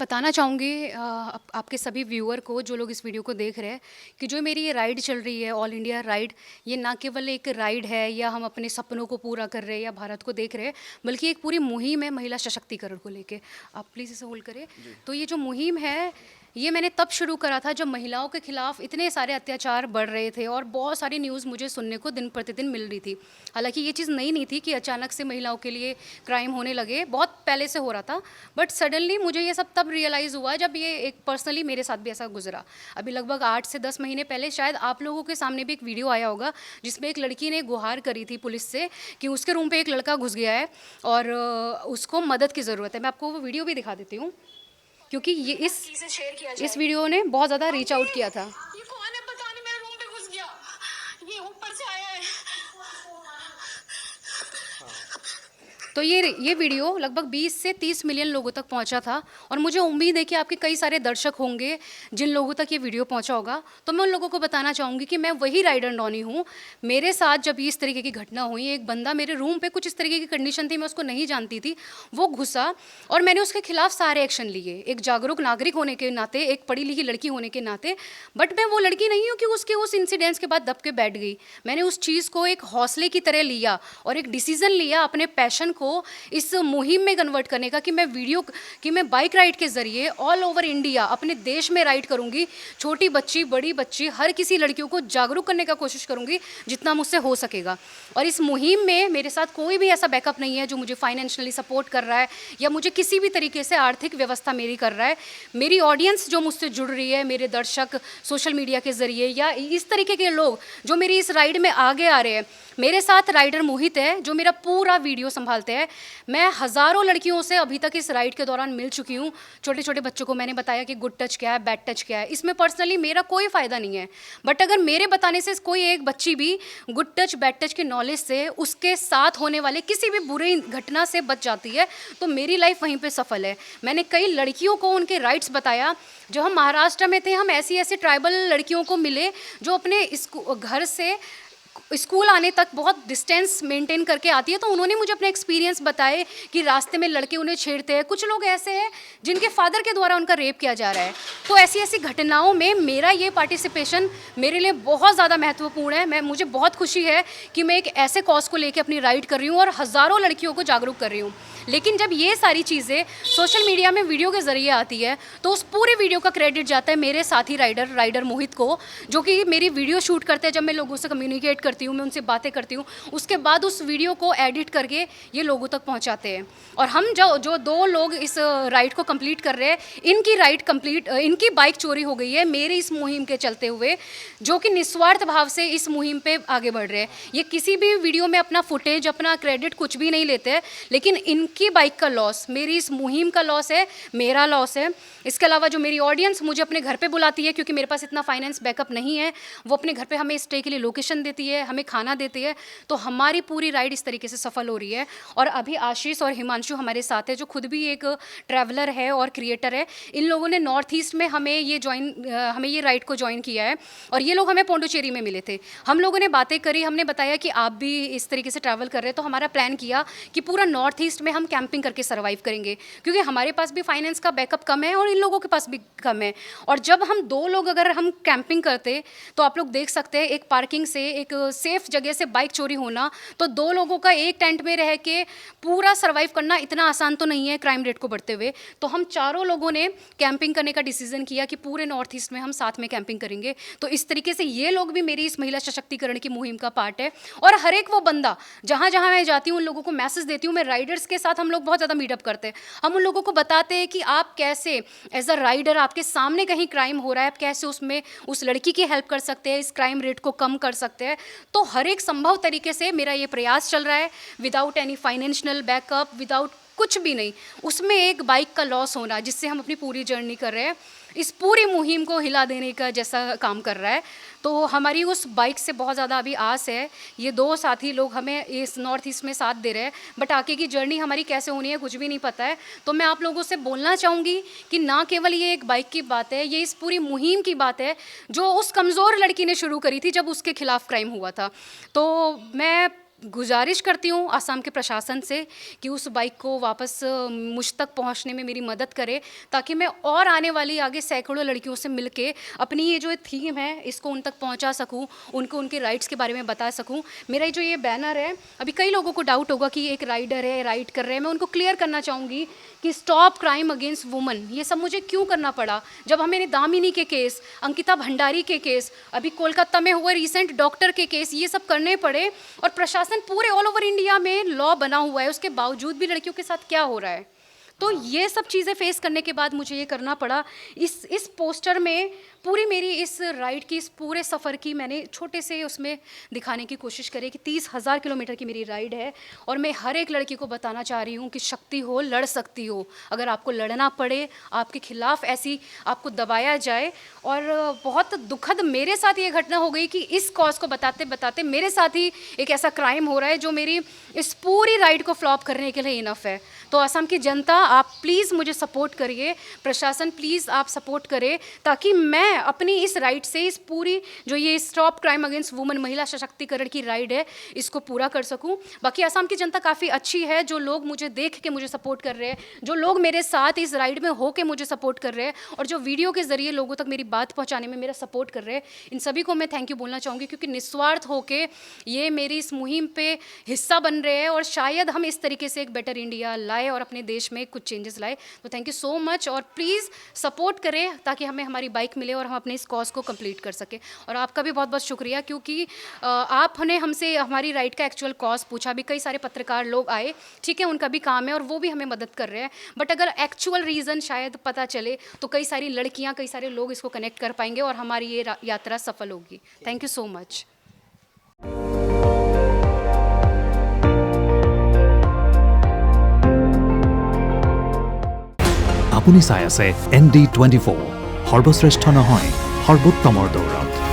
बताना चाहूँगी आपके सभी व्यूअर को, जो लोग इस वीडियो को देख रहे हैं, कि जो मेरी ये राइड चल रही है, ऑल इंडिया राइड, ये ना केवल एक राइड है या हम अपने सपनों को पूरा कर रहे हैं या भारत को देख रहे हैं, बल्कि एक पूरी मुहिम है महिला सशक्तिकरण को लेके। आप प्लीज़ इसे होल्ड करें। तो ये जो मुहिम है, ये मैंने तब शुरू करा था जब महिलाओं के खिलाफ इतने सारे अत्याचार बढ़ रहे थे और बहुत सारी न्यूज़ मुझे सुनने को दिन प्रतिदिन मिल रही थी। हालांकि ये चीज़ नई नहीं थी कि अचानक से महिलाओं के लिए क्राइम होने लगे, बहुत पहले से हो रहा था। बट सडनली मुझे ये सब तब रियलाइज़ हुआ जब ये एक पर्सनली मेरे साथ भी ऐसा गुजरा। अभी लगभग 8 से 10 महीने पहले शायद आप लोगों के सामने भी एक वीडियो आया होगा, जिसमें एक लड़की ने गुहार करी थी पुलिस से कि उसके रूम पे एक लड़का घुस गया है और उसको मदद की ज़रूरत है। मैं आपको वो वीडियो भी दिखा देती हूँ, क्योंकि ये इस वीडियो ने बहुत ज़्यादा रीच आउट किया था। ये कौन है पता नहीं, मेरे रूम पे घुस गया, ये ऊपर से आया है। तो ये वीडियो लगभग 20 से 30 मिलियन लोगों तक पहुंचा था और मुझे उम्मीद है कि आपके कई सारे दर्शक होंगे जिन लोगों तक ये वीडियो पहुंचा होगा। तो मैं उन लोगों को बताना चाहूँगी कि मैं वही राइडर डॉनी हूँ। मेरे साथ जब इस तरीके की घटना हुई, एक बंदा मेरे रूम पे, कुछ इस तरीके की कंडीशन थी, मैं उसको नहीं जानती थी, वो घुसा और मैंने उसके खिलाफ सारे एक्शन लिए, एक जागरूक नागरिक होने के नाते, एक पढ़ी लिखी लड़की होने के नाते। बट मैं वो लड़की नहीं हूँ कि उसके उस इंसिडेंट्स के बाद दब के बैठ गई। मैंने उस चीज़ को एक हौसले की तरह लिया और एक डिसीज़न लिया अपने पैशन को इस मुहिम में कन्वर्ट करने का, कि मैं बाइक राइड के ज़रिए ऑल ओवर इंडिया अपने देश में राइड करूँगी। छोटी बच्ची, बड़ी बच्ची, हर किसी लड़कियों को जागरूक करने का कोशिश करूँगी जितना मुझसे हो सकेगा। और इस मुहिम में मेरे साथ कोई भी ऐसा बैकअप नहीं है जो मुझे फाइनेंशियली सपोर्ट कर रहा है या मुझे किसी भी तरीके से आर्थिक व्यवस्था मेरी कर रहा है। मेरी ऑडियंस जो मुझसे जुड़ रही है, मेरे दर्शक सोशल मीडिया के ज़रिए या इस तरीके के लोग जो मेरी इस राइड में आगे आ रहे हैं। मेरे साथ राइडर मोहित है जो मेरा पूरा वीडियो संभालते हैं। मैं हज़ारों लड़कियों से अभी तक इस राइड के दौरान मिल चुकी हूँ। छोटे छोटे बच्चों को मैंने बताया कि गुड टच क्या है, बैड टच क्या है। इसमें पर्सनली मेरा कोई फ़ायदा नहीं है, बट अगर मेरे बताने से कोई एक बच्ची भी गुड टच बैड टच के नॉलेज से उसके साथ होने वाले किसी भी बुरी घटना से बच जाती है, तो मेरी लाइफ वहीं पर सफल है। मैंने कई लड़कियों को उनके राइट्स बताया। जो हम महाराष्ट्र में थे, हम ऐसी ऐसी ट्राइबल लड़कियों को मिले जो अपने घर से स्कूल आने तक बहुत डिस्टेंस मेंटेन करके आती है। तो उन्होंने मुझे अपने एक्सपीरियंस बताए कि रास्ते में लड़के उन्हें छेड़ते हैं। कुछ लोग ऐसे हैं जिनके फादर के द्वारा उनका रेप किया जा रहा है। तो ऐसी ऐसी घटनाओं में मेरा ये पार्टिसिपेशन मेरे लिए बहुत ज़्यादा महत्वपूर्ण है। मुझे बहुत खुशी है कि मैं एक ऐसे कॉज को लेकर अपनी राइड कर रही हूँ और हज़ारों लड़कियों को जागरूक कर रही हूँ। लेकिन जब ये सारी चीज़ें सोशल मीडिया में वीडियो के ज़रिए आती है, तो उस पूरे वीडियो का क्रेडिट जाता है मेरे साथी राइडर मोहित को, जो कि मेरी वीडियो शूट करते हैं। जब मैं लोगों से कम्युनिकेट करती हूँ, मैं उनसे बातें करती हूँ, उसके बाद उस वीडियो को एडिट करके ये लोगों तक पहुँचाते हैं। और हम जो 2 लोग इस राइड को कंप्लीट कर रहे हैं, इनकी बाइक चोरी हो गई है मेरी इस मुहिम के चलते हुए, जो कि निस्वार्थ भाव से इस मुहिम पे आगे बढ़ रहे हैं। ये किसी भी वीडियो में अपना फुटेज, अपना क्रेडिट कुछ भी नहीं लेते हैं, लेकिन इनकी बाइक का लॉस मेरी इस मुहिम का लॉस है, मेरा लॉस है। इसके अलावा जो मेरी ऑडियंस मुझे अपने घर पे बुलाती है, क्योंकि मेरे पास इतना फाइनेंस बैकअप नहीं है, वो अपने घर पे हमें स्टे के लिए लोकेशन देती है, हमें खाना देती है। तो हमारी पूरी राइड इस तरीके से सफल हो रही है। और अभी आशीष और हिमांशु हमारे साथ है, जो खुद भी एक ट्रैवलर है और क्रिएटर है। इन लोगों ने नॉर्थ ईस्ट में हमें ये राइड को ज्वाइन किया है और ये लोग हमें पौंडुचेरी में मिले थे। हम लोगों ने बातें करी, हमने बताया कि आप भी इस तरीके से ट्रैवल कर रहे हैं, तो हमारा प्लान किया कि पूरा नॉर्थ ईस्ट में हम कैंपिंग करके सर्वाइव करेंगे, क्योंकि हमारे पास भी फाइनेंस का बैकअप कम है और इन लोगों के पास भी कम है। और जब हम 2 लोग अगर हम कैंपिंग करते, तो आप लोग देख सकते हैं एक पार्किंग से, एक सेफ जगह से बाइक चोरी होना, तो 2 लोगों का एक टेंट में रह के पूरा सर्वाइव करना इतना आसान तो नहीं है क्राइम रेट को बढ़ते हुए। तो हम चारों लोगों ने कैंपिंग करने का डिसीजन किया कि पूरे नॉर्थ ईस्ट में हम साथ में कैंपिंग करेंगे। तो इस तरीके से ये लोग भी मेरी इस महिला सशक्तिकरण की मुहिम का पार्ट है। और हर एक वो बंदा, जहाँ जहाँ मैं जाती हूँ, उन लोगों को मैसेज देती हूँ। मैं राइडर्स के साथ हम लोग बहुत ज़्यादा मीटअप करते हैं। हम उन लोगों को बताते हैं कि आप कैसे एज अ राइडर, आपके सामने कहीं क्राइम हो रहा है, आप कैसे उसमें उस लड़की की हेल्प कर सकते हैं, इस क्राइम रेट को कम कर सकते हैं। तो हर एक संभव तरीके से मेरा ये प्रयास चल रहा है, without any financial backup, without कुछ भी नहीं। उसमें एक बाइक का लॉस होना जिससे हम अपनी पूरी जर्नी कर रहे हैं, इस पूरी मुहिम को हिला देने का जैसा काम कर रहा है। तो हमारी उस बाइक से बहुत ज़्यादा अभी आस है। ये 2 साथी लोग हमें इस नॉर्थ ईस्ट में साथ दे रहे हैं, बट आगे की जर्नी हमारी कैसे होनी है कुछ भी नहीं पता है। तो मैं आप लोगों से बोलना चाहूँगी कि ना केवल ये एक बाइक की बात है, ये इस पूरी मुहिम की बात है जो उस कमज़ोर लड़की ने शुरू करी थी जब उसके खिलाफ क्राइम हुआ था। तो मैं गुजारिश करती हूँ आसाम के प्रशासन से कि उस बाइक को वापस मुझ तक पहुँचने में मेरी मदद करे, ताकि मैं और आने वाली आगे सैकड़ों लड़कियों से मिलके अपनी ये जो थीम है इसको उन तक पहुँचा सकूँ, उनको उनके राइट्स के बारे में बता सकूँ। मेरा जो ये बैनर है, अभी कई लोगों को डाउट होगा कि एक राइडर है राइड कर रहे हैं, मैं उनको क्लियर करना चाहूँगी कि स्टॉप क्राइम अगेंस्ट वुमन। ये सब मुझे क्यों करना पड़ा, जब हमें दामिनी के केस, अंकिता भंडारी के केस, अभी कोलकाता में हुए रिसेंट डॉक्टर के केस, ये सब करने पड़े। और प्रशासन पूरे ऑल ओवर इंडिया में लॉ बना हुआ है, उसके बावजूद भी लड़कियों के साथ क्या हो रहा है। तो ये सब चीज़ें फेस करने के बाद मुझे ये करना पड़ा। इस पोस्टर में पूरी मेरी इस राइड की, इस पूरे सफ़र की मैंने छोटे से उसमें दिखाने की कोशिश करी कि 30,000 किलोमीटर की मेरी राइड है, और मैं हर एक लड़की को बताना चाह रही हूँ कि शक्ति हो, लड़ सकती हो। अगर आपको लड़ना पड़े, आपके खिलाफ ऐसी आपको दबाया जाए। और बहुत दुखद मेरे साथ ये घटना हो गई कि इस कॉज को बताते बताते मेरे साथ ही एक ऐसा क्राइम हो रहा है जो मेरी इस पूरी राइड को फ्लॉप करने के लिए इनफ है। तो असम की जनता, आप प्लीज़ मुझे सपोर्ट करिए, प्रशासन प्लीज़ आप सपोर्ट करें, ताकि मैं अपनी इस राइड से, इस पूरी जो ये स्टॉप क्राइम अगेंस्ट वुमेन, महिला सशक्तिकरण की राइड है, इसको पूरा कर सकूं। बाकी असम की जनता काफ़ी अच्छी है, जो लोग मुझे देख के मुझे सपोर्ट कर रहे हैं, जो लोग मेरे साथ इस राइड में हो के मुझे सपोर्ट कर रहे हैं, और जो वीडियो के ज़रिए लोगों तक मेरी बात पहुँचाने में मेरा सपोर्ट कर रहे हैं, इन सभी को मैं थैंक यू बोलना चाहूँगी, क्योंकि निस्वार्थ होके ये मेरी इस मुहिम पे हिस्सा बन रहे हैं, और शायद हम इस तरीके से एक बेटर इंडिया लाए और अपने देश में कुछ चेंजेस लाए। तो थैंक यू सो मच, और प्लीज़ सपोर्ट करें ताकि हमें हमारी बाइक मिले और हम अपने इस कॉज को कंप्लीट कर सके। और आपका भी बहुत बहुत शुक्रिया, क्योंकि आपने हमसे हमारी राइड का एक्चुअल कॉज पूछा भी। कई सारे पत्रकार लोग आए, ठीक है, उनका भी काम है और वो भी हमें मदद कर रहे हैं, बट अगर एक्चुअल रीज़न शायद पता चले तो कई सारी लड़कियां, कई सारे लोग इसको कनेक्ट कर पाएंगे और हमारी ये यात्रा सफल होगी। Thank you so much. আপুনি চাই আছে ND24, সৰ্বশ্ৰেষ্ঠ নহয় সৰ্বোত্তমৰ দৌৰত।